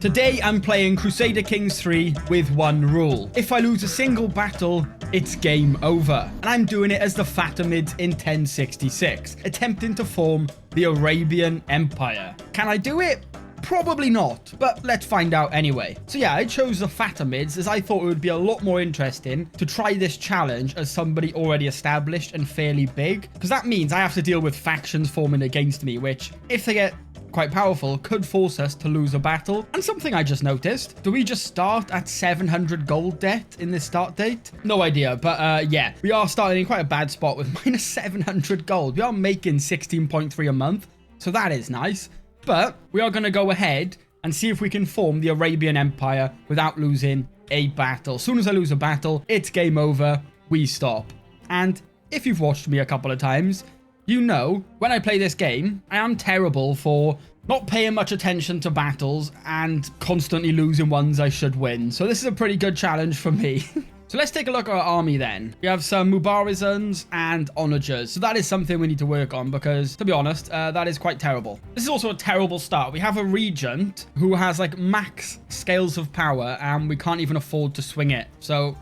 Today I'm playing Crusader Kings 3 with one rule. If I lose a single battle, it's game over. And I'm doing it as the Fatimids in 1066, attempting to form the Arabian Empire. Can I do it? Probably not, but let's find out anyway. So yeah, I chose the Fatimids as I thought it would be a lot more interesting to try this challenge as somebody already established and fairly big, because that means I have to deal with factions forming against me, which, if they get quite powerful, could force us to lose a battle. And something I just noticed, do we just start at 700 gold debt in this start date? No idea, but yeah, we are starting in quite a bad spot with minus 700 gold. We are making 16.3 a month, so that is nice. But we are going to go ahead and see if we can form the Arabian Empire without losing a battle. As soon as I lose a battle, it's game over, we stop. And if you've watched me a couple of times, you know, when I play this game, I am terrible for not paying much attention to battles and constantly losing ones I should win. So this is a pretty good challenge for me. So let's take a look at our army then. We have some Mubarizans and Onagers. So that is something we need to work on because, to be honest, that is quite terrible. This is also a terrible start. We have a regent who has like max scales of power and we can't even afford to swing it. So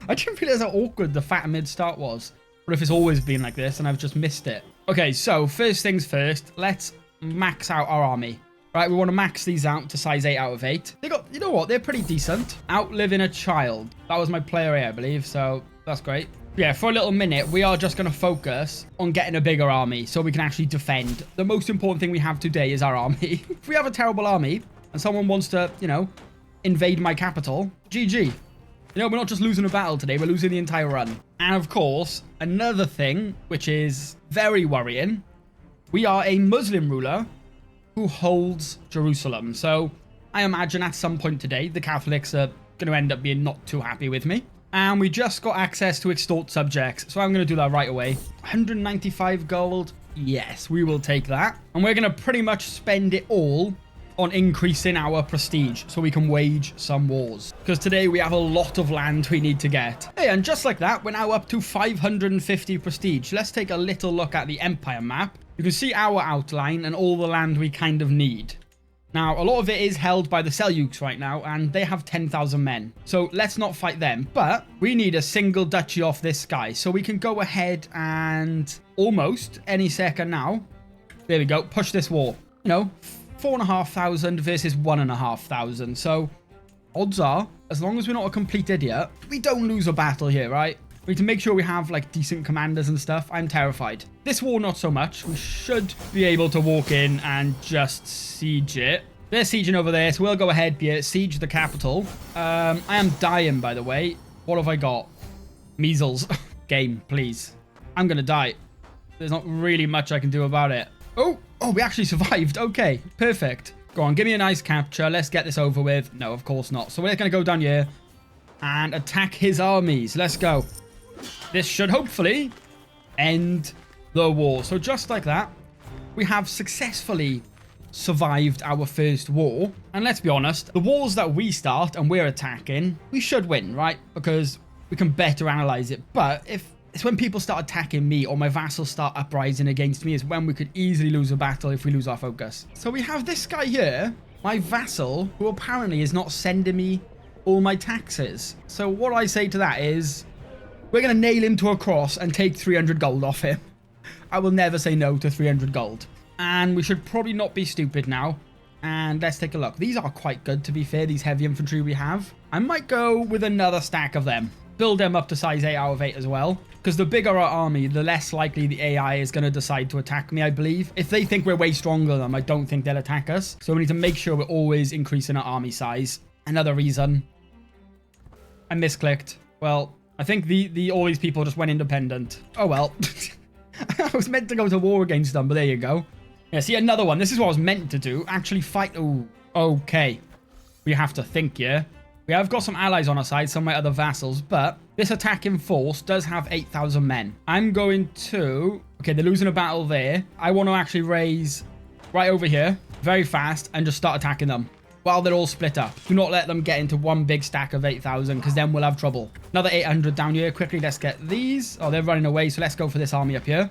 I didn't realize how awkward the Fatimid start was. Or if it's always been like this and I've just missed it. Okay, so first things first, let's max out our army. Right, we want to max these out to size 8 out of 8. They got, you know what, they're pretty decent. Outliving a child. That was my player A, I believe, so that's great. Yeah, for a little minute, we are just going to focus on getting a bigger army so we can actually defend. The most important thing we have today is our army. If we have a terrible army and someone wants to, you know, invade my capital, GG. You know, we're not just losing a battle today, we're losing the entire run. And of course, another thing, which is very worrying, we are a Muslim ruler who holds Jerusalem. So I imagine at some point today, the Catholics are going to end up being not too happy with me. And we just got access to extort subjects. So I'm going to do that right away. 195 gold. Yes, we will take that. And we're going to pretty much spend it all on increasing our prestige so we can wage some wars. Because today we have a lot of land we need to get. Hey, and just like that, we're now up to 550 prestige. Let's take a little look at the Empire map. You can see our outline and all the land we kind of need. Now, a lot of it is held by the Seljuks right now, and they have 10,000 men. So let's not fight them. But we need a single duchy off this guy. So we can go ahead and almost any second now. There we go. Push this war. You know, 4,500 versus 1,500. So odds are, as long as we're not a complete idiot, we don't lose a battle here, right? We need to make sure we have like decent commanders and stuff. I'm terrified. This war, not so much. We should be able to walk in and just siege it. They're sieging over there, so we'll go ahead, siege the capital. I am dying, by the way. What have I got? Measles. Game, please. I'm gonna die. There's not really much I can do about it. Oh, we actually survived. Okay, perfect. Go on, give me a nice capture. Let's get this over with. No, of course not. So we're gonna go down here and attack his armies. Let's go. This should hopefully end the war. So just like that, we have successfully survived our first war. And let's be honest, the wars that we start and we're attacking, we should win, right? Because we can better analyze it. But if it's when people start attacking me or my vassals start uprising against me is when we could easily lose a battle if we lose our focus. So we have this guy here, my vassal, who apparently is not sending me all my taxes. So what I say to that is, we're going to nail him to a cross and take 300 gold off him. I will never say no to 300 gold. And we should probably not be stupid now. And let's take a look. These are quite good, to be fair, these heavy infantry we have. I might go with another stack of them. Build them up to size 8 out of 8 as well. Because the bigger our army, the less likely the AI is going to decide to attack me, I believe. If they think we're way stronger than them, I don't think they'll attack us. So we need to make sure we're always increasing our army size. Another reason. I misclicked. Well, I think all these people just went independent. Oh, well. I was meant to go to war against them, but there you go. Yeah, see, another one. This is what I was meant to do. Actually fight. Oh, okay. We have to think here. We have got some allies on our side, some of my other vassals, but this attacking force does have 8,000 men. I'm going to... Okay, they're losing a battle there. I want to actually raise right over here very fast and just start attacking them while they're all split up. Do not let them get into one big stack of 8,000 because then we'll have trouble. Another 800 down here. Quickly, let's get these. Oh, they're running away, so let's go for this army up here.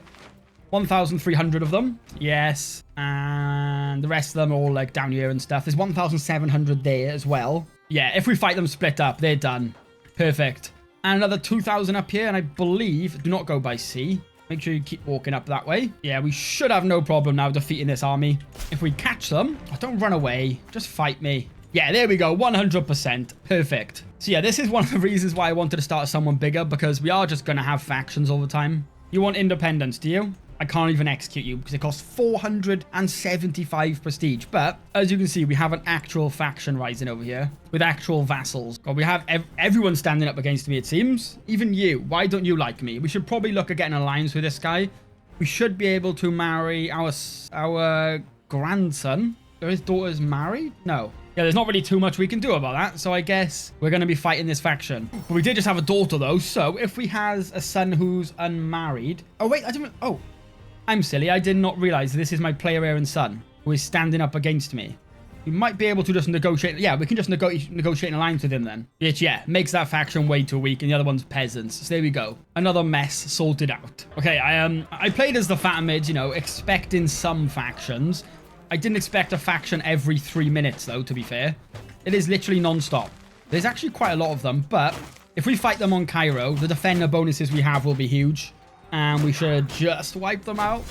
1,300 of them. Yes. And the rest of them are all like down here and stuff. There's 1,700 there as well. Yeah, if we fight them split up, they're done. Perfect. And another 2,000 up here. And I believe, do not go by sea. Make sure you keep walking up that way. Yeah, we should have no problem now defeating this army. If we catch them, don't run away. Just fight me. Yeah, there we go. 100%. Perfect. So yeah, this is one of the reasons why I wanted to start someone bigger, because we are just going to have factions all the time. You want independence, do you? I can't even execute you because it costs 475 prestige. But as you can see, we have an actual faction rising over here with actual vassals. God, we have everyone standing up against me, it seems. Even you. Why don't you like me? We should probably look at getting an alliance with this guy. We should be able to marry our grandson. Are his daughters married? No. Yeah, there's not really too much we can do about that, so I guess we're going to be fighting this faction. But we did just have a daughter, though, so if we has a son who's unmarried... Oh, wait, I didn't... Oh, I'm silly. I did not realize this is my player heir and son who is standing up against me. We might be able to just negotiate... Yeah, we can just negotiate an alliance with him then. Which, yeah, makes that faction way too weak, and the other one's peasants. So there we go. Another mess sorted out. Okay, I played as the Fatimids, you know, expecting some factions. I didn't expect a faction every 3 minutes, though, to be fair. It is literally non-stop. There's actually quite a lot of them, but if we fight them on Cairo, the defender bonuses we have will be huge. And we should just wipe them out.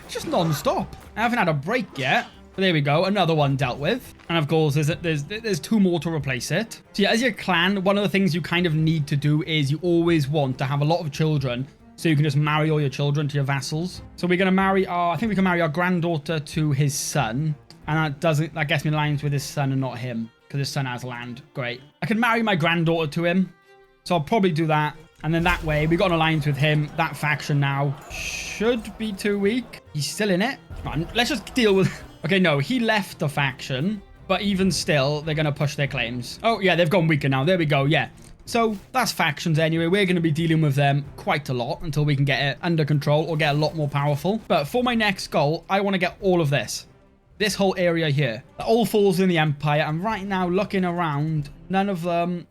Just non-stop. I haven't had a break yet. But there we go. Another one dealt with. And of course, there's 2 more to replace it. So yeah, as your clan, one of the things you kind of need to do is you always want to have a lot of children, so you can just marry all your children to your vassals. So we're going to marry I think we can marry our granddaughter to his son. And that gets me in alliance with his son and not him, because his son has land. Great. I can marry my granddaughter to him. So I'll probably do that. And then that way, we got an alliance with him. That faction now should be too weak. He's still in it. Come on, let's just deal with... Okay, no, he left the faction. But even still, they're going to push their claims. Oh, yeah, they've gone weaker now. There we go, yeah. So that's factions anyway. We're going to be dealing with them quite a lot until we can get it under control or get a lot more powerful. But for my next goal, I want to get all of this. This whole area here. That all falls in the Empire. And right now, looking around, none of them...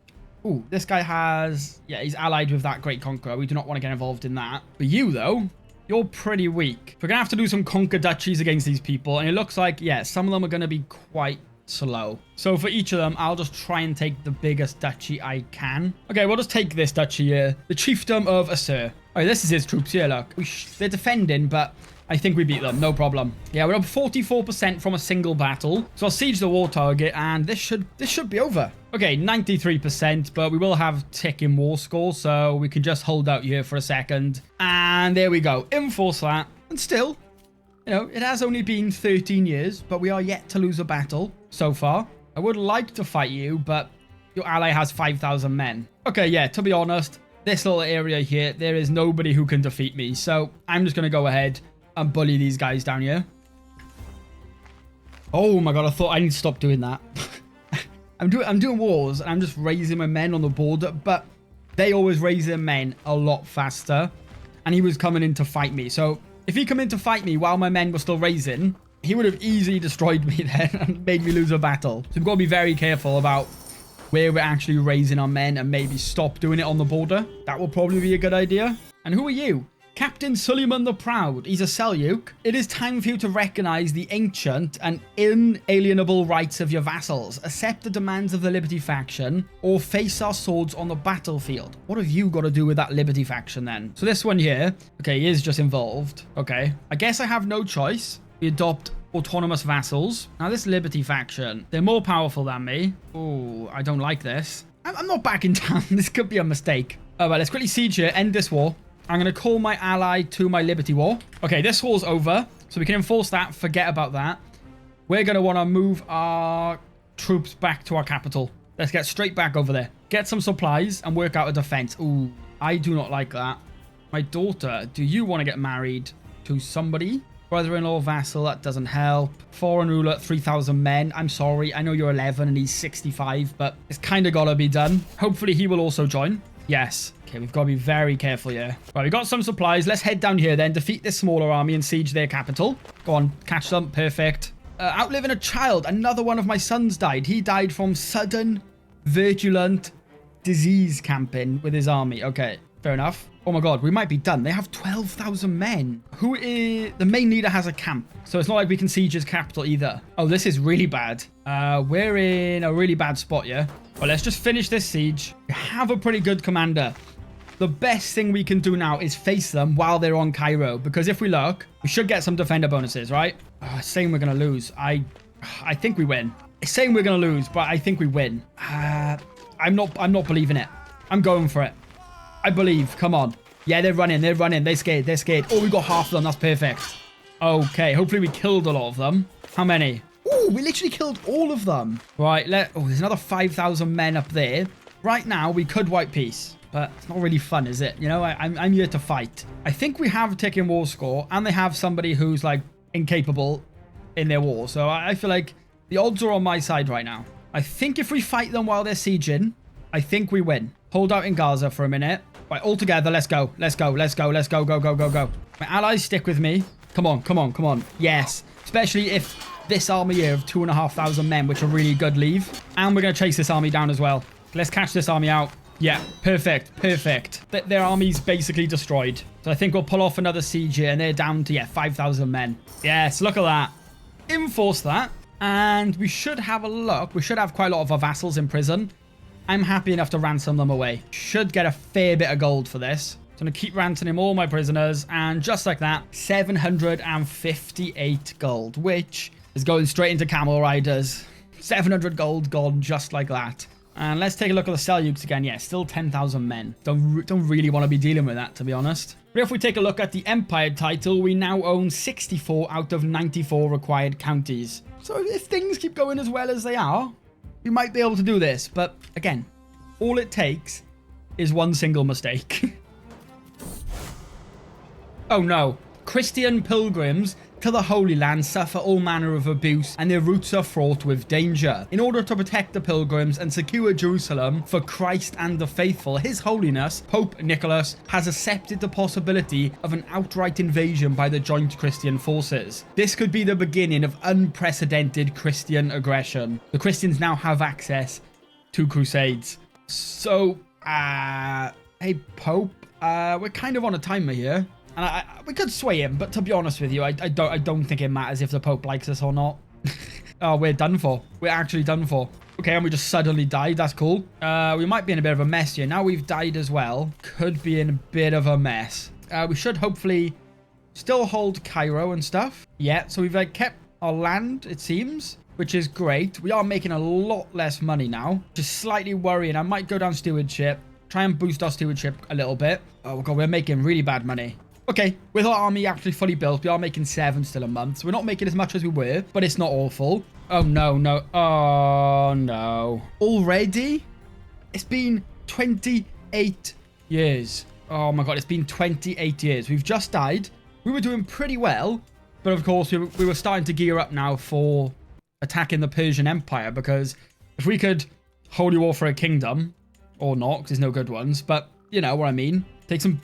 Ooh, this guy has... Yeah, he's allied with that Great Conqueror. We do not want to get involved in that. But you, though, you're pretty weak. We're going to have to do some conquer duchies against these people. And it looks like, yeah, some of them are going to be quite slow. So for each of them, I'll just try and take the biggest duchy I can. Okay, we'll just take this duchy here. The Chiefdom of Assur. Oh, this is his troops here, look. They're defending, but I think we beat them. No problem. Yeah, we're up 44% from a single battle. So I'll siege the war target, and this should be over. Okay, 93%, but we will have ticking war score, so we can just hold out here for a second. And there we go. Enforce that. And still, you know, it has only been 13 years, but we are yet to lose a battle so far. I would like to fight you, but your ally has 5,000 men. Okay, yeah, to be honest, this little area here, there is nobody who can defeat me. So I'm just going to go ahead and bully these guys down here. Oh my god, I thought I need to stop doing that. I'm doing wars, and I'm just raising my men on the border, but they always raise their men a lot faster. And he was coming in to fight me. So if he come in to fight me while my men were still raising, he would have easily destroyed me then and made me lose a battle. So we've got to be very careful about where we're actually raising our men and maybe stop doing it on the border. That will probably be a good idea. And who are you? Captain Suleiman the Proud. He's a Seljuk. It is time for you to recognize the ancient and inalienable rights of your vassals. Accept the demands of the Liberty faction or face our swords on the battlefield. What have you got to do with that Liberty faction then? So this one here, okay, he is just involved. Okay, I guess I have no choice. We adopt autonomous vassals. Now this Liberty faction, they're more powerful than me. Oh, I don't like this. I'm not backing down. This could be a mistake. All right, let's quickly siege here, end this war. I'm going to call my ally to my Liberty War. Okay, this war's over, so we can enforce that. Forget about that. We're going to want to move our troops back to our capital. Let's get straight back over there. Get some supplies and work out a defense. Ooh, I do not like that. My daughter, do you want to get married to somebody? Brother-in-law vassal, that doesn't help. Foreign ruler, 3,000 men. I'm sorry, I know you're 11 and he's 65, but it's kind of got to be done. Hopefully he will also join. Yes. Okay, we've got to be very careful here. Right, we got some supplies. Let's head down here then, defeat this smaller army and siege their capital. Go on, catch them. Perfect. Outliving a child. Another one of my sons died. He died from sudden, virulent disease camping with his army. Okay. Fair enough. Oh my god, we might be done. They have 12,000 men. Who is... The main leader has a camp, so it's not like we can siege his capital either. Oh, this is really bad. We're in a really bad spot here. Well, let's just finish this siege. We have a pretty good commander. The best thing we can do now is face them while they're on Cairo, because if we look, we should get some defender bonuses, right? It's saying we're going to lose. I think we win. It's saying we're going to lose, but I think we win. I'm not believing it. I'm going for it. I believe. Come on. Yeah, they're running. They're running. They're scared. They're scared. Oh, we got half of them. That's perfect. Okay. Hopefully we killed a lot of them. How many? Oh, we literally killed all of them. Right. Oh, there's another 5,000 men up there. Right now, we could wipe peace. But it's not really fun, is it? You know, I'm here to fight. I think we have a ticking war score. And they have somebody who's, like, incapable in their war. So I feel like the odds are on my side right now. I think if we fight them while they're sieging, I think we win. Hold out in Gaza for a minute. Right, all together, let's go. Let's go, let's go, let's go, go, go, go, go. My allies stick with me. Come on, come on, come on. Yes. Especially if this army here of 2,500 men, which are really good, leave. And we're going to chase this army down as well. Let's catch this army out. Yeah, perfect, perfect. Their army's basically destroyed. So I think we'll pull off another siege here, and they're down to, yeah, 5,000 men. Yes, look at that. Enforce that. And we should have a look. We should have quite a lot of our vassals in prison. I'm happy enough to ransom them away. Should get a fair bit of gold for this. So I'm going to keep ransoming all my prisoners. And just like that, 758 gold, which is going straight into camel riders. 700 gold gone just like that. And let's take a look at the Seljuks again. Yeah, still 10,000 men. Don't really want to be dealing with that, to be honest. But if we take a look at the Empire title, we now own 64 out of 94 required counties. So if things keep going as well as they are, we might be able to do this. But again, all it takes is one single mistake. Oh no. Christian pilgrims to the Holy Land suffer all manner of abuse, and their routes are fraught with danger. In order to protect the pilgrims and secure Jerusalem for Christ and the faithful, His Holiness, Pope Nicholas, has accepted the possibility of an outright invasion by the joint Christian forces. This could be the beginning of unprecedented Christian aggression. The Christians now have access to crusades. So, hey, Pope, we're kind of on a timer here. And we could sway him, but to be honest with you, I don't think it matters if the Pope likes us or not. Oh, we're done for. We're actually done for. Okay, and we just suddenly died. That's cool. We might be in a bit of a mess here. Now we've died as well. Could be in a bit of a mess. We should hopefully still hold Cairo and stuff. Yeah, so we've kept our land, it seems, which is great. We are making a lot less money now. Just slightly worrying. I might go down stewardship. Try and boost our stewardship a little bit. Oh, God, we're making really bad money. Okay, with our army actually fully built, we are making 7 still a month. So we're not making as much as we were, but it's not awful. Oh, no, no. Oh, no. Already? It's been 28 years. Oh, my God, it's been 28 years. We've just died. We were doing pretty well, but of course, we were starting to gear up now for attacking the Persian Empire, because if we could holy war for a kingdom, or not, because there's no good ones, but you know what I mean. Take some...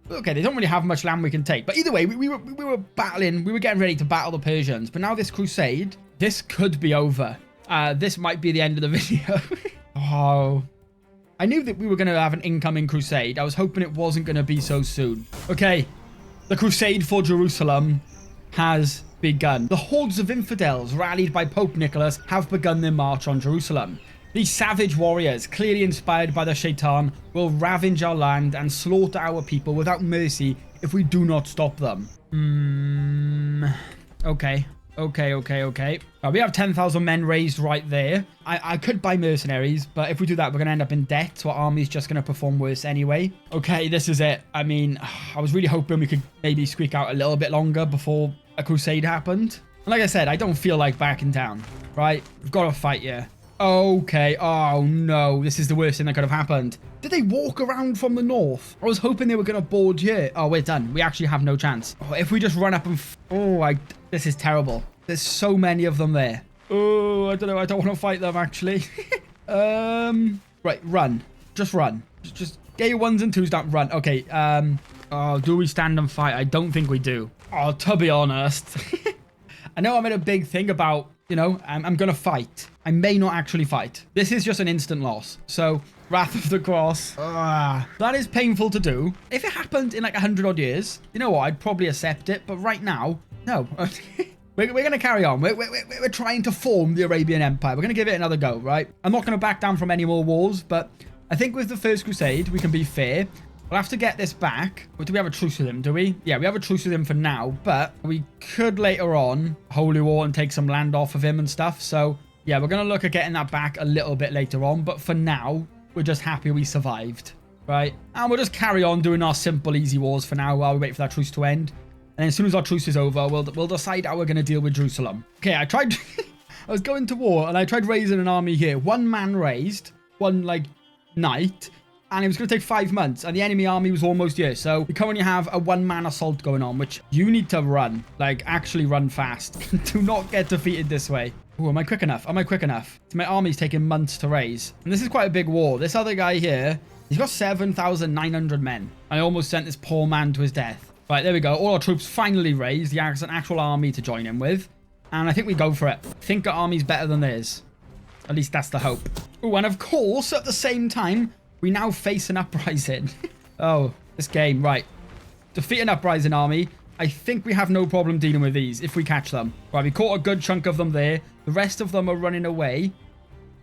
Okay, they don't really have much land we can take. But either way, we were battling. We were getting ready to battle the Persians. But now this crusade, this could be over. This might be the end of the video. Oh. I knew that we were going to have an incoming crusade. I was hoping it wasn't going to be so soon. Okay. The crusade for Jerusalem has begun. The hordes of infidels rallied by Pope Nicholas have begun their march on Jerusalem. These savage warriors, clearly inspired by the Shaitan, will ravage our land and slaughter our people without mercy if we do not stop them. Okay. We have 10,000 men raised right there. I could buy mercenaries, but if we do that, we're going to end up in debt, so our army's just going to perform worse anyway. Okay, this is it. I mean, I was really hoping we could maybe squeak out a little bit longer before a crusade happened. And like I said, I don't feel like backing down, right? We've got to fight here. Okay. Oh, no. This is the worst thing that could have happened. Did they walk around from the north? I was hoping they were going to board here. Oh, we're done. We actually have no chance. Oh, if we just run up and... This is terrible. There's so many of them there. Oh, I don't know. I don't want to fight them, actually. Right. Run. Just run. Just get your 1s and 2s down. Run. Okay. Oh, do we stand and fight? I don't think we do. Oh, to be honest. I know I made a big thing about you know, I'm going to fight. I may not actually fight. This is just an instant loss. So, Wrath of the Cross. That is painful to do. If it happened in like 100 odd years, you know what? I'd probably accept it. But right now, no. We're going to carry on. We're trying to form the Arabian Empire. We're going to give it another go, right? I'm not going to back down from any more wars, but I think with the First Crusade, we can be fair. We'll have to get this back. Do we have a truce with him, do we? Yeah, we have a truce with him for now, but we could later on Holy War and take some land off of him and stuff. So, yeah, we're going to look at getting that back a little bit later on, but for now, we're just happy we survived, right? And we'll just carry on doing our simple, easy wars for now while we wait for that truce to end. And then as soon as our truce is over, we'll decide how we're going to deal with Jerusalem. Okay, I tried... I was going to war, and I tried raising an army here. One man raised, one, like, knight, and it was going to take 5 months, and the enemy army was almost here. So we currently have a one-man assault going on, which you need to run. Like, actually run fast. Do not get defeated this way. Oh, am I quick enough? Am I quick enough? My army's taking months to raise. And this is quite a big war. This other guy here, he's got 7,900 men. I almost sent this poor man to his death. Right, there we go. All our troops finally raised. He has an actual army to join in with. And I think we go for it. I think our army's better than theirs. At least that's the hope. Oh, and of course, at the same time, we now face an uprising. Oh, this game. Right. Defeat an uprising army. I think we have no problem dealing with these if we catch them. Right, we caught a good chunk of them there. The rest of them are running away.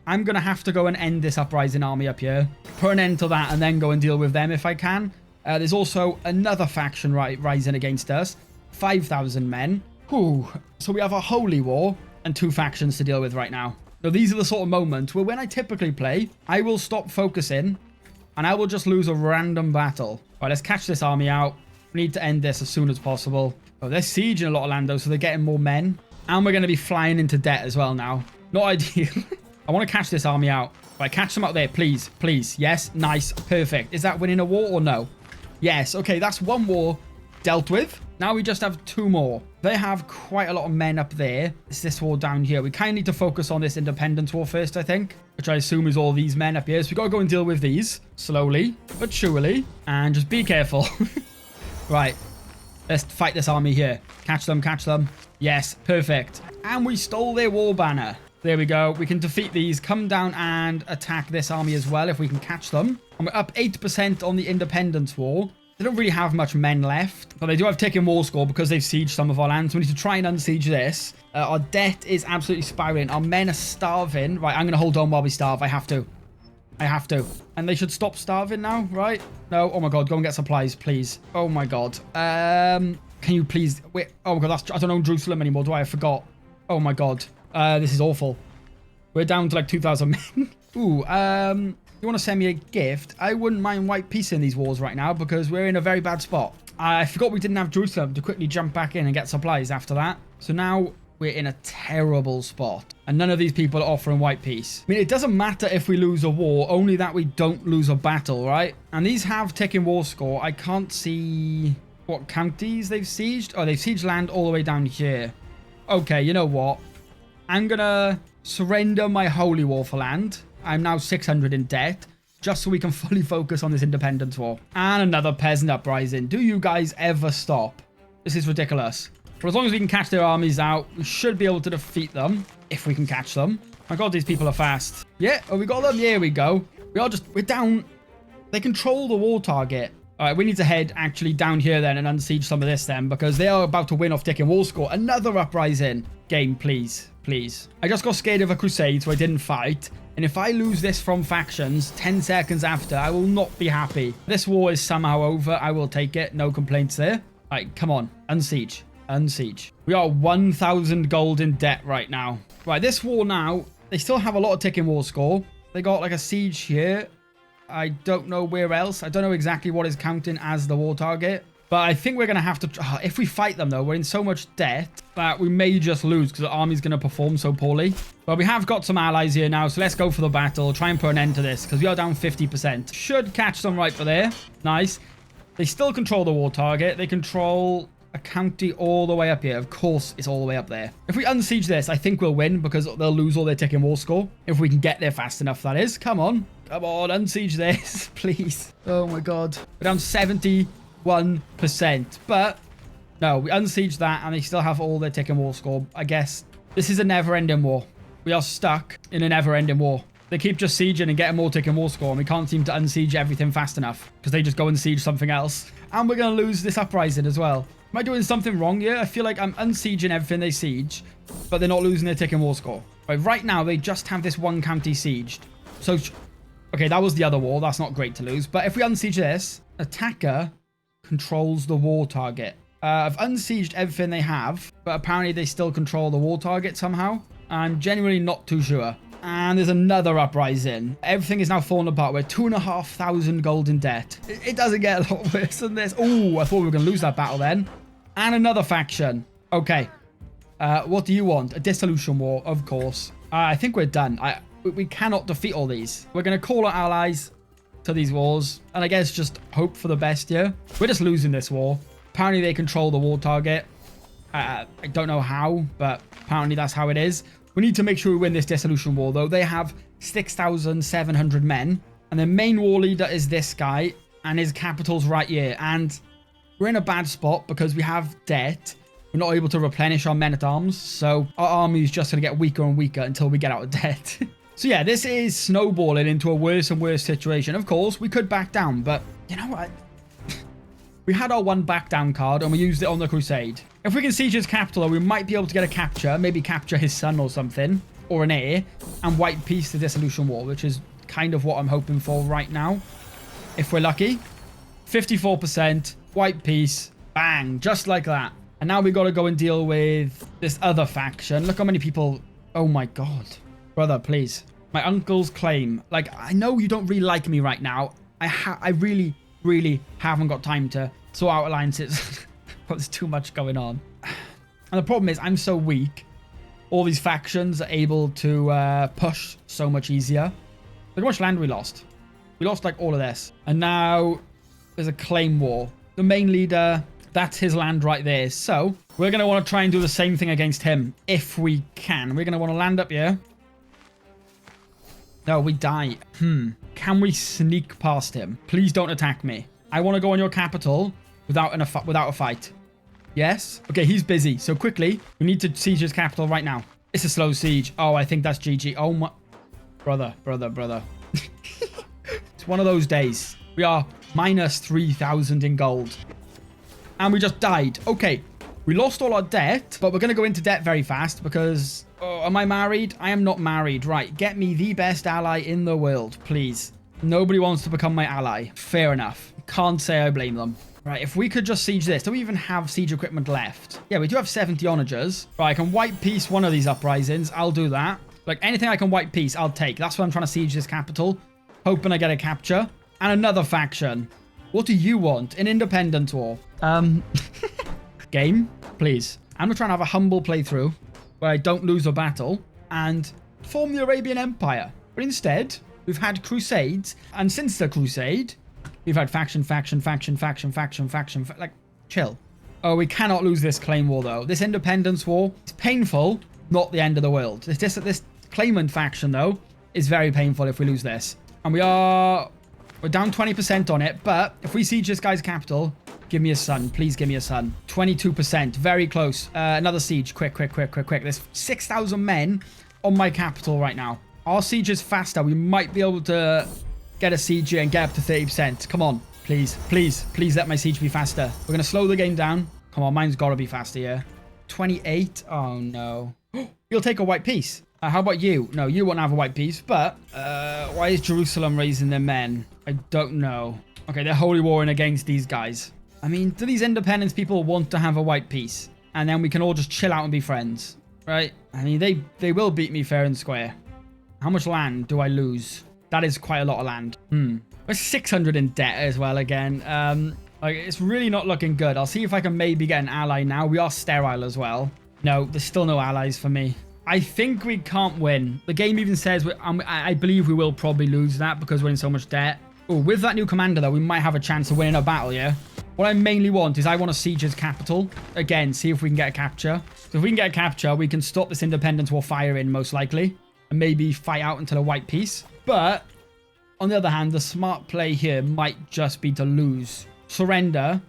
I'm going to have to go and end this uprising army up here. Put an end to that and then go and deal with them if I can. There's also another faction rising against us. 5,000 men. Whew. So we have a holy war and 2 factions to deal with right now. Now, these are the sort of moments where when I typically play, I will stop focusing and I will just lose a random battle. All right, let's catch this army out. We need to end this as soon as possible. Oh, they're sieging a lot of land, though, so they're getting more men. And we're going to be flying into debt as well now. Not ideal. I want to catch this army out. Right, catch them out there, please. Please. Yes, nice. Perfect. Is that winning a war or no? Yes. Okay, that's 1 war dealt with. Now we just have 2 more. They have quite a lot of men up there. It's this war down here. We kind of need to focus on this independence war first, I think. Which I assume is all these men up here. So we got to go and deal with these. Slowly, but surely. And just be careful. Right. Let's fight this army here. Catch them, catch them. Yes, perfect. And we stole their war banner. There we go. We can defeat these. Come down and attack this army as well if we can catch them. And we're up 8% on the independence war. They don't really have much men left, but they do have taken war score because they've sieged some of our land. So we need to try and unsiege this. Our debt is absolutely spiraling. Our men are starving. Right, I'm going to hold on while we starve. I have to. I have to. And they should stop starving now, right? No. Oh my god, go and get supplies, please. Oh my god. Can you please... Wait. Oh my god, I don't own Jerusalem anymore, do I? I forgot. Oh my god. This is awful. We're down to like 2,000 men. Ooh, you want to send me a gift? I wouldn't mind white peace in these wars right now because we're in a very bad spot. I forgot we didn't have Jerusalem to quickly jump back in and get supplies after that. So now we're in a terrible spot. And none of these people are offering white peace. I mean, it doesn't matter if we lose a war, only that we don't lose a battle, right? And these have ticking war score. I can't see what counties they've sieged. Oh, they've sieged land all the way down here. Okay, you know what? I'm gonna surrender my holy war for land. I'm now 600 in debt, just so we can fully focus on this independence war. And another peasant uprising. Do you guys ever stop? This is ridiculous. For as long as we can catch their armies out, we should be able to defeat them, if we can catch them. My god, these people are fast. Yeah, oh, we got them. Here we go. We're down. They control the war target. All right, we need to head actually down here then and unsiege some of this then, because they are about to win off ticking war score. Another uprising. Game, please. Please. I just got scared of a crusade, so I didn't fight. And if I lose this from factions 10 seconds after, I will not be happy. This war is somehow over. I will take it. No complaints there. All right, come on. Unsiege. Unsiege. We are 1,000 gold in debt right now. Right, this war now, they still have a lot of ticking war score. They got like a siege here. I don't know where else. I don't know exactly what is counting as the war target. But I think we're going to have to... if we fight them, though, we're in so much debt that we may just lose because the army's going to perform so poorly. But we have got some allies here now, so let's go for the battle. Try and put an end to this because we are down 50%. Should catch them right for there. Nice. They still control the war target. They control a county all the way up here. Of course, it's all the way up there. If we unsiege this, I think we'll win because they'll lose all their ticking war score. If we can get there fast enough, that is. Come on. Come on, unsiege this, please. Oh, my God. We're down 71%. But, no, we unsiege that, and they still have all their ticking war score. I guess This is a never-ending war. We are stuck in a never-ending war. They keep just sieging and getting more ticking war score, and we can't seem to unsiege everything fast enough because they just go and siege something else. And we're going to lose this uprising as well. Am I doing something wrong here? I feel like I'm unsieging everything they siege, but they're not losing their ticking war score. Right now, they just have this one county sieged. So, okay, that was the other war. That's not great to lose. But if we unsiege this, attacker controls the war target. I've unsieged everything they have, but apparently they still control the war target somehow. I'm genuinely not too sure. And there's another uprising. Everything is now falling apart. We're 2,500 gold in debt. It doesn't get a lot worse than this. Oh, I thought we were going to lose that battle then. And another faction. Okay. What do you want? A dissolution war, of course. I think we're done. We cannot defeat all these. We're going to call our allies to these wars. And I guess just hope for the best here. We're just losing this war. Apparently they control the war target. I don't know how, but apparently that's how it is. We need to make sure we win this dissolution war, though. They have 6,700 men. And their main war leader is this guy. And his capital's right here. And we're in a bad spot because we have debt. We're not able to replenish our men-at-arms. So our army is just going to get weaker and weaker until we get out of debt. So yeah, this is snowballing into a worse and worse situation. Of course, we could back down. But you know what? We had our one back down card and we used it on the Crusade. If we can siege his capital, we might be able to get a capture. Maybe capture his son or something. Or an heir. And white peace the dissolution war. Which is kind of what I'm hoping for right now. If we're lucky. 54%. White peace. Bang. Just like that. And now we got to go and deal with this other faction. Look how many people... Oh my god. Brother, please. My uncle's claim. Like, I know you don't really like me right now. I really haven't got time to sort out alliances. There's too much going on. And the problem is I'm so weak. All these factions are able to push so much easier. Look how much land we lost. We lost like all of this. And now there's a claim war. The main leader, that's his land right there. So we're going to want to try and do the same thing against him if we can. We're going to want to land up here. No, we die. Can we sneak past him? Please don't attack me. I want to go on your capital without a fight. Yes? Okay, he's busy. So quickly, we need to siege his capital right now. It's a slow siege. Oh, I think that's GG. Oh my... Brother. It's one of those days. We are minus 3,000 in gold. And we just died. Okay, we lost all our debt, but we're going to go into debt very fast because... Oh, am I married? I am not married. Right, get me the best ally in the world, please. Nobody wants to become my ally. Fair enough. Can't say I blame them. Right, if we could just siege this. Do we even have siege equipment left? Yeah, we do have 70 onagers. Right, I can white peace one of these uprisings. I'll do that. Like, anything I can white peace, I'll take. That's why I'm trying to siege this capital. Hoping I get a capture. And another faction. What do you want? An independence war. Game, please. I'm going to try and have a humble playthrough where I don't lose a battle and form the Arabian Empire. But instead, we've had crusades. And since the crusade, we've had faction. Like, chill. Oh, we cannot lose this claim war, though. This independence war is painful, not the end of the world. This claimant faction, though, is very painful if we lose this. And we're down 20% on it. But if we siege this guy's capital... Give me a son. Please give me a son. 22%. Very close. Another siege. Quick. There's 6,000 men on my capital right now. Our siege is faster. We might be able to get a siege here and get up to 30%. Come on. Please let my siege be faster. We're going to slow the game down. Come on. Mine's got to be faster here. 28. Oh, no. You'll take a white peace. How about you? No, you won't have a white peace. But why is Jerusalem raising their men? I don't know. Okay, they're holy warring against these guys. I mean, do these independence people want to have a white peace? And then we can all just chill out and be friends, right? I mean, they will beat me fair and square. How much land do I lose? That is quite a lot of land. We're 600 in debt as well again. Like, it's really not looking good. I'll see if I can maybe get an ally now. We are sterile as well. No, there's still no allies for me. I think we can't win. The game even says, I believe we will probably lose that because we're in so much debt. Oh, with that new commander, though, we might have a chance of winning a battle, yeah? What I mainly want is I want to siege his capital. Again, see if we can get a capture. So if we can get a capture, we can stop this independence war firing, most likely. And maybe fight out until a white peace. But, on the other hand, the smart play here might just be to lose. Surrender.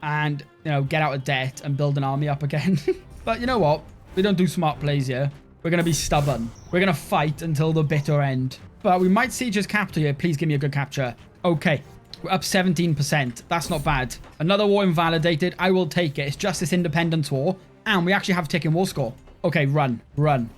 And, you know, get out of debt and build an army up again. But you know what? We don't do smart plays here. We're going to be stubborn. We're going to fight until the bitter end. But we might siege his capital here. Please give me a good capture. Okay. We're up 17%. That's not bad. Another war invalidated. I will take it. It's just this independence war. And we actually have ticking war score. Okay, run. Run.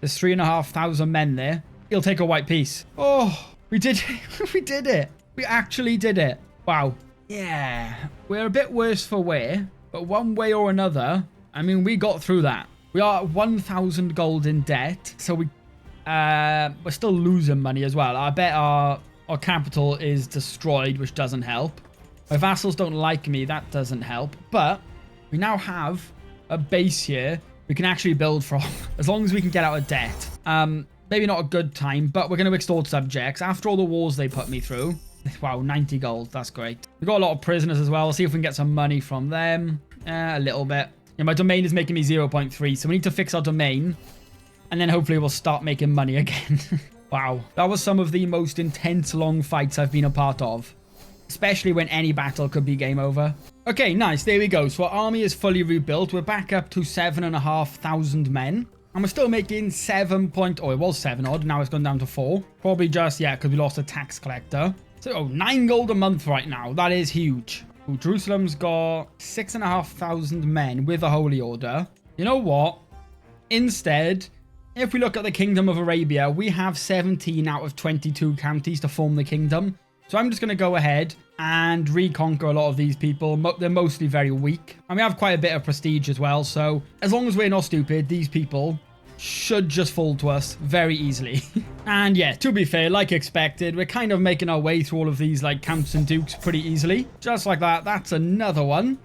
There's 3,500 men there. He'll take a white piece. Oh, we did it. We did it. We actually did it. Wow. Yeah. We're a bit worse for wear. But one way or another, I mean, we got through that. We are 1,000 gold in debt. So we're still losing money as well. I bet our capital is destroyed, which doesn't help. My vassals don't like me. That doesn't help. But we now have a base here we can actually build from. As long as we can get out of debt. Maybe not a good time, but we're going to extort subjects. After all the wars they put me through. Wow, 90 gold. That's great. We've got a lot of prisoners as well. We'll see if we can get some money from them. A little bit. Yeah, my domain is making me 0.3, so we need to fix our domain. And then hopefully we'll start making money again. Wow. That was some of the most intense long fights I've been a part of. Especially when any battle could be game over. Okay, nice. There we go. So our army is fully rebuilt. We're back up to 7,500 men. And we're still making 7 point... Oh, it was 7 odd. Now it's gone down to 4. Probably just, yeah, because we lost a tax collector. So, 9 gold a month right now. That is huge. Ooh, Jerusalem's got 6,500 men with a holy order. You know what? Instead, if we look at the Kingdom of Arabia, we have 17 out of 22 counties to form the kingdom. So I'm just going to go ahead and reconquer a lot of these people. They're mostly very weak. And we have quite a bit of prestige as well. So as long as we're not stupid, these people should just fall to us very easily. And yeah, to be fair, like expected, we're kind of making our way through all of these like counts and dukes pretty easily. Just like that. That's another one.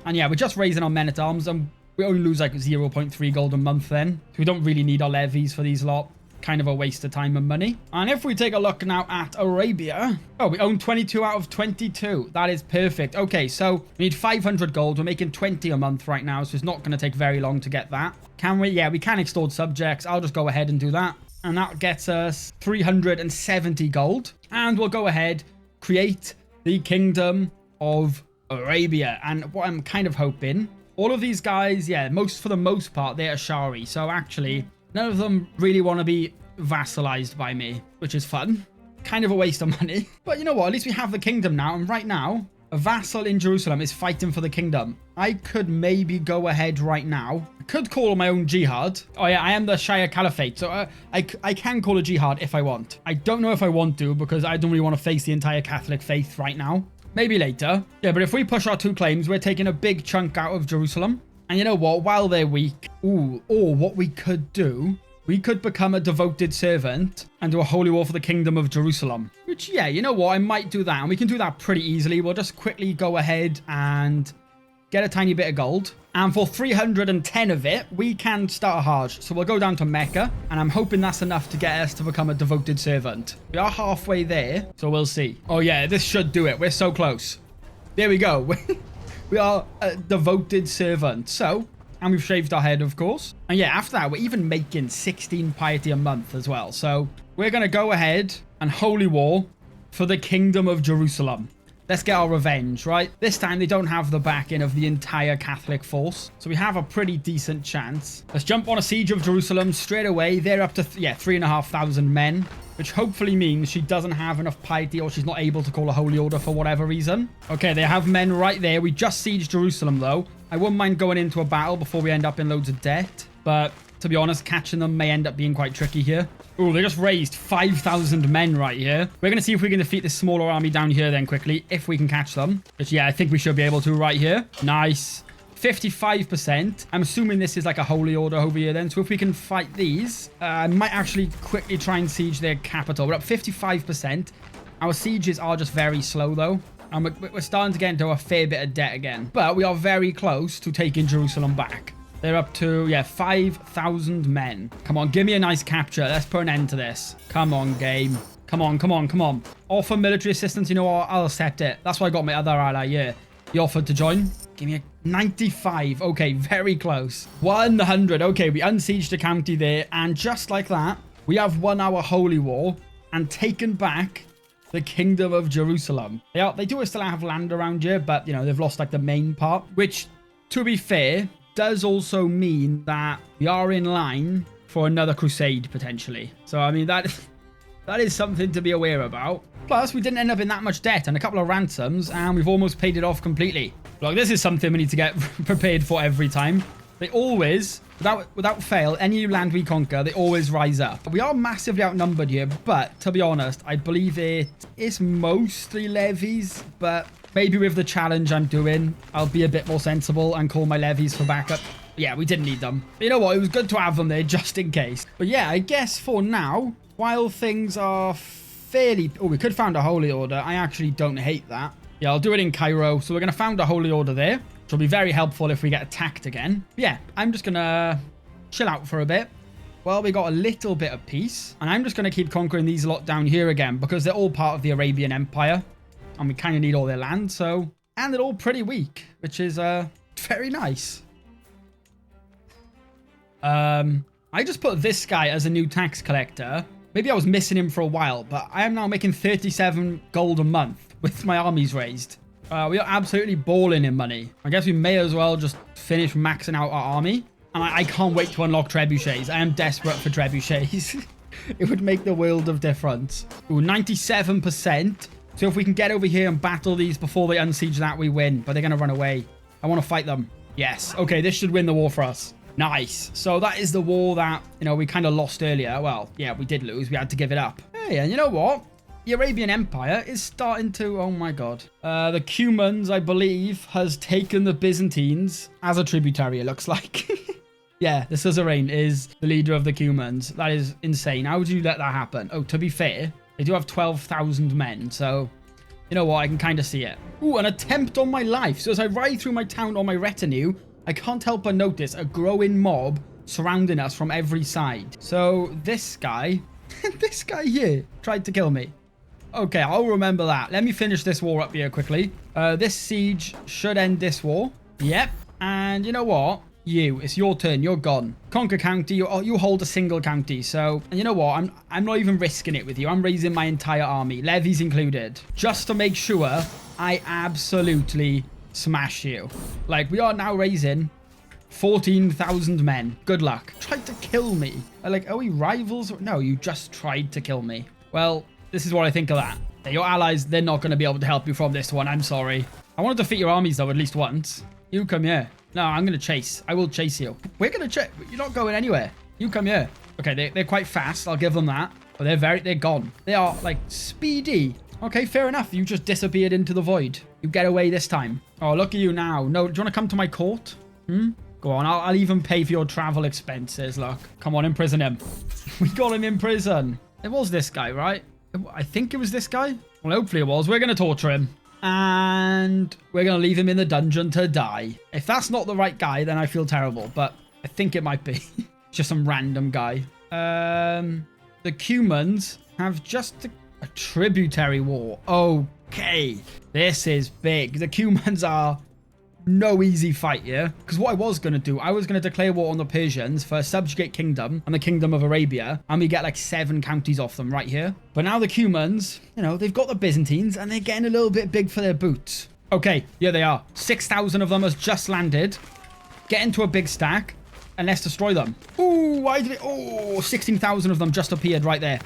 And yeah, we're just raising our men-at-arms, and we only lose like 0.3 gold a month then. So we don't really need our levies for these lot. Kind of a waste of time and money. And if we take a look now at Arabia, oh, we own 22 out of 22. That is perfect. Okay, so we need 500 gold. We're making 20 a month right now, so it's not going to take very long to get that. Can we? Yeah, we can extort subjects. I'll just go ahead and do that. And that gets us 370 gold. And we'll go ahead, create the Kingdom of Arabia. And what I'm kind of hoping, all of these guys, yeah, for the most part, they're Ashari. So actually, none of them really want to be vassalized by me, which is fun. Kind of a waste of money. But you know what? At least we have the kingdom now. And right now, a vassal in Jerusalem is fighting for the kingdom. I could maybe go ahead right now. I could call my own jihad. Oh yeah, I am the Shia Caliphate. So I can call a jihad if I want. I don't know if I want to, because I don't really want to face the entire Catholic faith right now. Maybe later. Yeah, but if we push our 2 claims, we're taking a big chunk out of Jerusalem. And you know what? While they're weak, or what we could do, we could become a devoted servant and do a holy war for the Kingdom of Jerusalem. Which, yeah, you know what? I might do that. And we can do that pretty easily. We'll just quickly go ahead and get a tiny bit of gold. And for 310 of it, we can start a Hajj. So we'll go down to Mecca. And I'm hoping that's enough to get us to become a devoted servant. We are halfway there, so we'll see. Oh, yeah, this should do it. We're so close. There we go. We are a devoted servant. So, and we've shaved our head, of course. And yeah, after that, we're even making 16 piety a month as well. So we're going to go ahead and holy war for the Kingdom of Jerusalem. Let's get our revenge, right? This time, they don't have the backing of the entire Catholic force. So we have a pretty decent chance. Let's jump on a siege of Jerusalem straight away. They're up to, 3,500 men. Which hopefully means she doesn't have enough piety, or she's not able to call a holy order for whatever reason. Okay, they have men right there. We just sieged Jerusalem, though. I wouldn't mind going into a battle before we end up in loads of debt. But to be honest, catching them may end up being quite tricky here. Oh, they just raised 5,000 men right here. We're going to see if we can defeat this smaller army down here then quickly, if we can catch them. Which, yeah, I think we should be able to right here. Nice. 55%. I'm assuming this is like a holy order over here then. So if we can fight these, I might actually quickly try and siege their capital. We're up 55%. Our sieges are just very slow though. And we're starting to get into a fair bit of debt again. But we are very close to taking Jerusalem back. They're up to, 5,000 men. Come on, give me a nice capture. Let's put an end to this. Come on, game. Come on, come on, come on. Offer military assistance. You know what? I'll accept it. That's why I got my other ally here. He offered to join. Give me a 95. Okay, very close. 100. Okay, we unsieged a county there. And just like that, we have won our holy war and taken back the Kingdom of Jerusalem. They do still have land around here, but, they've lost, like, the main part. Which, to be fair, does also mean that we are in line for another crusade, potentially. So, I mean, that is something to be aware about. Plus, we didn't end up in that much debt and a couple of ransoms, and we've almost paid it off completely. Look, this is something we need to get prepared for every time. They always, without fail, any land we conquer, they always rise up. We are massively outnumbered here, but to be honest, I believe it is mostly levies, but maybe with the challenge I'm doing, I'll be a bit more sensible and call my levies for backup. Yeah, we didn't need them. But you know what? It was good to have them there just in case. But yeah, I guess for now, while things are fairly... Oh, we could found a holy order. I actually don't hate that. Yeah, I'll do it in Cairo. So we're going to found a holy order there, which will be very helpful if we get attacked again. But yeah, I'm just going to chill out for a bit. Well, we got a little bit of peace. And I'm just going to keep conquering these lot down here again because they're all part of the Arabian Empire. And we kind of need all their land, so... And they're all pretty weak, which is very nice. I just put this guy as a new tax collector. Maybe I was missing him for a while, but I am now making 37 gold a month with my armies raised. We are absolutely balling in money. I guess we may as well just finish maxing out our army. And I can't wait to unlock trebuchets. I am desperate for trebuchets. It would make the world of difference. Ooh, 97%. So if we can get over here and battle these before they unsiege that, we win. But they're going to run away. I want to fight them. Yes. Okay, this should win the war for us. Nice. So that is the war that, you know, we kind of lost earlier. Well, yeah, we did lose. We had to give it up. Hey, and you know what? The Arabian Empire is starting to... Oh, my God. The Cumans, I believe, has taken the Byzantines as a tributary, it looks like. Yeah, the Suzerain is the leader of the Cumans. That is insane. How would you let that happen? Oh, to be fair... They do have 12,000 men, so you know what? I can kind of see it. Ooh, an attempt on my life. So as I ride through my town on my retinue, I can't help but notice a growing mob surrounding us from every side. So this guy, this guy here tried to kill me. Okay, I'll remember that. Let me finish this war up here quickly. This siege should end this war. Yep. And you know what? It's your turn. You're gone. Conquer county. You hold a single county. So, and you know what? I'm not even risking it with you. I'm raising my entire army, levies included, just to make sure I absolutely smash you. Like, we are now raising 14,000 men. Good luck. Tried to kill me. Like, are we rivals? No, you just tried to kill me. Well, this is what I think of that. Your allies, they're not going to be able to help you from this one. I'm sorry. I want to defeat your armies, though, at least once. You come here. No, I'm going to chase. I will chase you. We're going to chase. You're not going anywhere. You come here. Okay, they're quite fast. I'll give them that. But they're gone. They are, like, speedy. Okay, fair enough. You just disappeared into the void. You get away this time. Oh, look at you now. No, do you want to come to my court? Go on. I'll even pay for your travel expenses. Look. Come on, imprison him. We got him in prison. It was this guy, right? I think it was this guy. Well, hopefully it was. We're going to torture him. And we're going to leave him in the dungeon to die. If that's not the right guy, then I feel terrible. But I think it might be. Just some random guy. The Cumans have just a tributary war. Okay. This is big. The Cumans are no easy fight here. Because what I was going to do, I was going to declare war on the Persians for a subjugate kingdom and the kingdom of Arabia. And we get like 7 counties off them right here. But now the Cumans, you know, they've got the Byzantines and they're getting a little bit big for their boots. Okay, yeah, they are. 6,000 of them has just landed. Get into a big stack and let's destroy them. Ooh, why did it? Oh, 16,000 of them just appeared right there.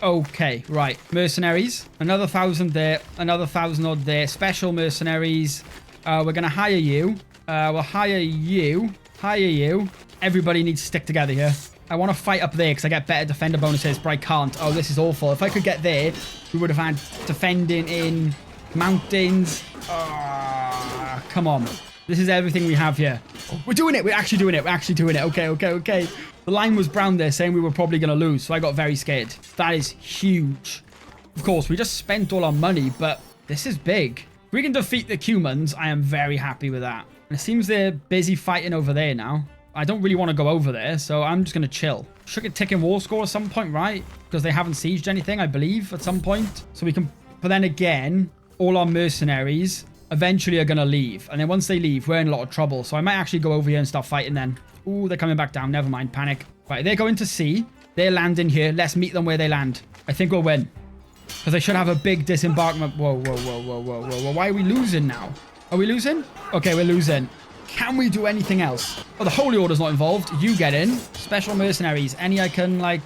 Okay, right. Mercenaries. Another 1,000 there. Another 1,000 odd there. Special mercenaries. We're going to hire you. We'll hire you. Hire you. Everybody needs to stick together here. I want to fight up there because I get better defender bonuses, but I can't. Oh, this is awful. If I could get there, we would have had defending in mountains. Come on. This is everything we have here. We're doing it. We're actually doing it. We're actually doing it. Okay, okay, okay. The line was brown there saying we were probably going to lose, so I got very scared. That is huge. Of course, we just spent all our money, but this is big. If we can defeat the Cumans, I am very happy with that. And it seems they're busy fighting over there now. I don't really want to go over there, so I'm just going to chill. Should get ticking war score at some point, right? Because they haven't sieged anything, I believe, at some point. So we can... But then again, all our mercenaries eventually are going to leave. And then once they leave, we're in a lot of trouble. So I might actually go over here and start fighting then. Ooh, they're coming back down. Never mind. Panic. Right, they're going to sea. They're landing here. Let's meet them where they land. I think we'll win. Because they should have a big disembarkment. Whoa, whoa, whoa, whoa, whoa, whoa, whoa. Why are we losing now? Are we losing? Okay, we're losing. Can we do anything else? Oh, the Holy Order's not involved. You get in. Special mercenaries. Any I can, like...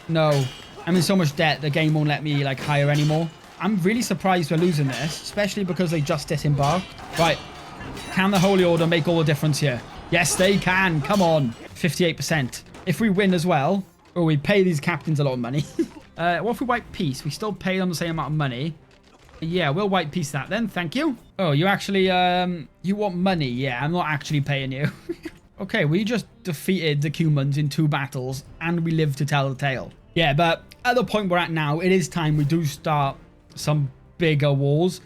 No. I'm in so much debt, the game won't let me, like, hire anymore. I'm really surprised we're losing this, especially because they just disembarked. Right. Can the Holy Order make all the difference here? Yes, they can. Come on. 58%. If we win as well... Oh, we pay these captains a lot of money. What if we wipe peace? We still pay them the same amount of money. Yeah, we'll wipe peace that then. Thank you. Oh, you actually, you want money? Yeah, I'm not actually paying you. Okay, we just defeated the Cumans in 2 battles, and we live to tell the tale. Yeah, but at the point we're at now, it is time we do start some bigger wars.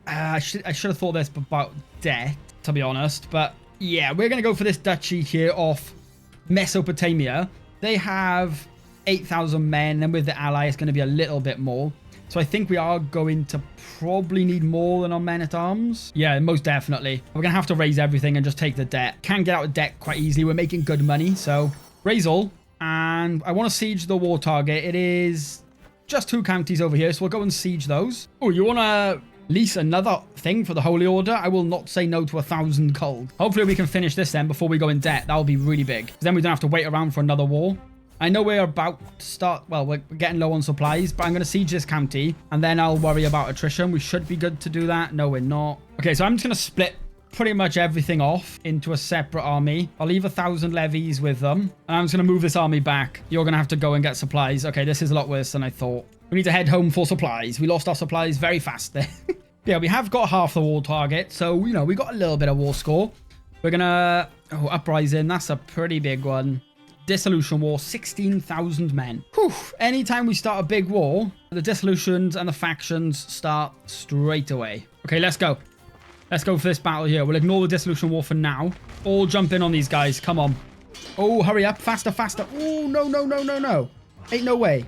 I should have thought this about debt, to be honest. But yeah, we're going to go for this duchy here off Mesopotamia. They have 8,000 men, and with the ally, it's going to be a little bit more. So I think we are going to probably need more than our men-at-arms. Yeah, most definitely. We're going to have to raise everything and just take the debt. Can get out of debt quite easily. We're making good money, so raise all. And I want to siege the war target. It is just 2 counties over here, so we'll go and siege those. Oh, you want to lease another thing for the Holy Order? I will not say no to 1,000 gold. Hopefully we can finish this then before we go in debt. That will be really big. Then we don't have to wait around for another war. I know we're about to start, well, we're getting low on supplies, but I'm going to siege this county, and then I'll worry about attrition. We should be good to do that. No, we're not. Okay, so I'm just going to split pretty much everything off into a separate army. I'll leave 1,000 levies with them, and I'm just going to move this army back. You're going to have to go and get supplies. Okay, this is a lot worse than I thought. We need to head home for supplies. We lost our supplies very fast there. Yeah, we have got half the war target, so, you know, we got a little bit of war score. We're going to... Oh, uprising. That's a pretty big one. Dissolution war, 16,000 men. Whew. Anytime we start a big war, the dissolutions and the factions start straight away. Okay, let's go. Let's go for this battle here. We'll ignore the dissolution war for now. All jump in on these guys. Come on. Oh, hurry up. Faster, faster. Oh, no, no, no, no, no. Ain't no way.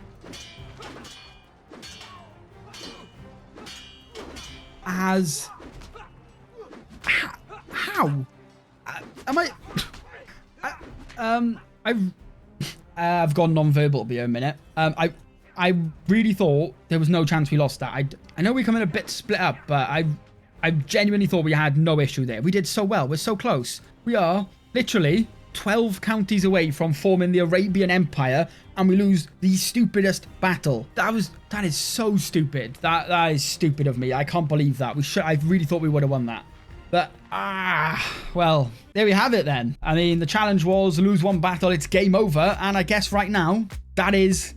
How? Am I... I've gone non-verbal for a minute. I really thought there was no chance we lost that. I know we come in a bit split up, but I genuinely thought we had no issue there. We did so well. We're so close. We are literally 12 counties away from forming the Arabian Empire, and we lose the stupidest battle. That is so stupid. That is stupid of me. I can't believe that. I really thought we would have won that. But, well, there we have it then. I mean, the challenge was lose 1 battle, it's game over. And I guess right now, that is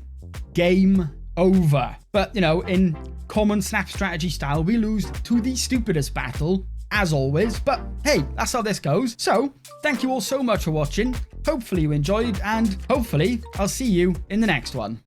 game over. But, you know, in common snap strategy style, we lose to the stupidest battle, as always. But, hey, that's how this goes. So, thank you all so much for watching. Hopefully you enjoyed, and hopefully I'll see you in the next one.